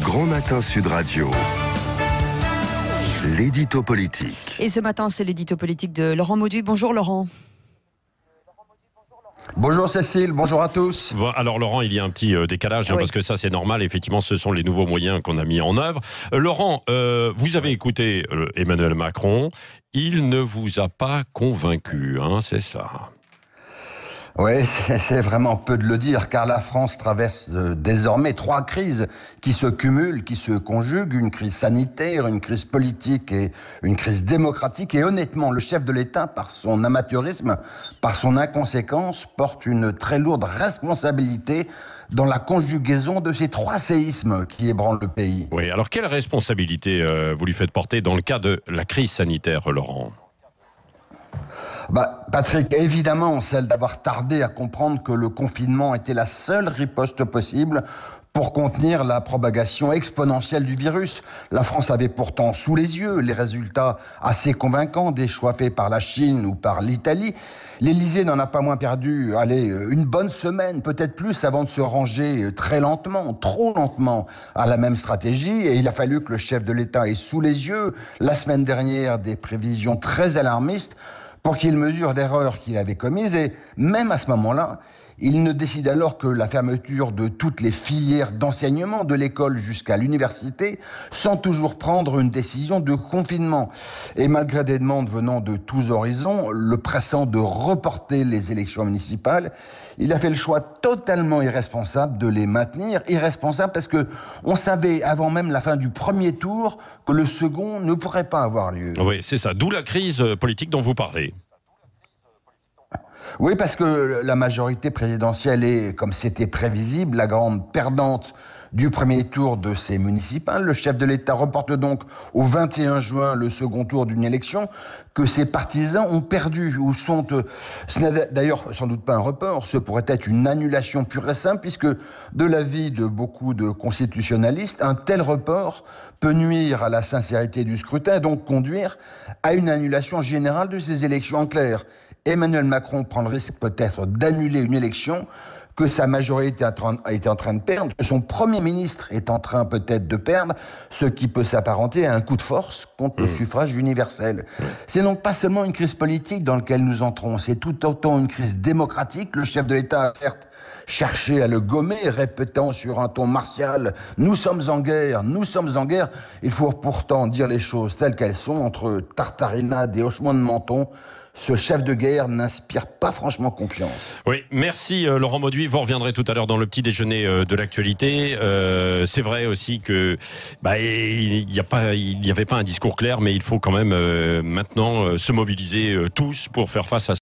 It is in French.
Grand Matin Sud Radio. L'édito politique. Et ce matin, c'est l'édito politique de Laurent Mauduit. Bonjour Laurent. Bonjour Cécile, bonjour à tous. Bon, alors Laurent, il y a un petit décalage, Oui. parce que ça c'est normal, effectivement ce sont les nouveaux moyens qu'on a mis en œuvre. Laurent, vous avez écouté Emmanuel Macron, il ne vous a pas convaincu, hein, c'est ça? Oui, c'est vraiment peu de le dire, car la France traverse désormais 3 crises qui se cumulent, qui se conjuguent, une crise sanitaire, une crise politique et une crise démocratique. Et honnêtement, le chef de l'État, par son amateurisme, par son inconséquence, porte une très lourde responsabilité dans la conjugaison de ces 3 séismes qui ébranlent le pays. Oui, alors quelle responsabilité vous lui faites porter dans le cas de la crise sanitaire, Laurent ? Patrick, évidemment, celle d'avoir tardé à comprendre que le confinement était la seule riposte possible pour contenir la propagation exponentielle du virus. La France avait pourtant sous les yeux les résultats assez convaincants des choix faits par la Chine ou par l'Italie. L'Élysée n'en a pas moins perdu, une bonne semaine, peut-être plus, avant de se ranger très lentement, trop lentement, à la même stratégie. Et il a fallu que le chef de l'État ait sous les yeux, la semaine dernière, des prévisions très alarmistes pour qu'il mesure l'erreur qu'il avait commise. Et même à ce moment-là, il ne décide alors que la fermeture de toutes les filières d'enseignement, de l'école jusqu'à l'université, sans toujours prendre une décision de confinement. Et malgré des demandes venant de tous horizons, le pressant de reporter les élections municipales, il a fait le choix totalement irresponsable de les maintenir. Irresponsable parce que on savait avant même la fin du premier tour que le second ne pourrait pas avoir lieu. Oui, c'est ça, d'où la crise politique dont vous parlez. Oui, parce que la majorité présidentielle est, comme c'était prévisible, la grande perdante du premier tour de ces municipales. Le chef de l'État reporte donc au 21 juin le second tour d'une élection que ses partisans ont perdu ou sont... Ce n'est d'ailleurs sans doute pas un report, ce pourrait être une annulation pure et simple, puisque de l'avis de beaucoup de constitutionnalistes, un tel report peut nuire à la sincérité du scrutin et donc conduire à une annulation générale de ces élections. En clair, Emmanuel Macron prend le risque peut-être d'annuler une élection que sa majorité était en train de perdre, que son Premier ministre est en train peut-être de perdre, ce qui peut s'apparenter à un coup de force contre le suffrage universel. C'est donc pas seulement une crise politique dans laquelle nous entrons, c'est tout autant une crise démocratique. Le chef de l'État a certes cherché à le gommer, répétant sur un ton martial « Nous sommes en guerre, nous sommes en guerre ». Il faut pourtant dire les choses telles qu'elles sont, entre tartarinade et hochement de menton. Ce chef de guerre n'inspire pas franchement confiance. Oui, merci Laurent Mauduit. Vous reviendrez tout à l'heure dans le petit déjeuner de l'actualité. C'est vrai aussi que il n'y avait pas un discours clair, mais il faut quand même maintenant se mobiliser tous pour faire face à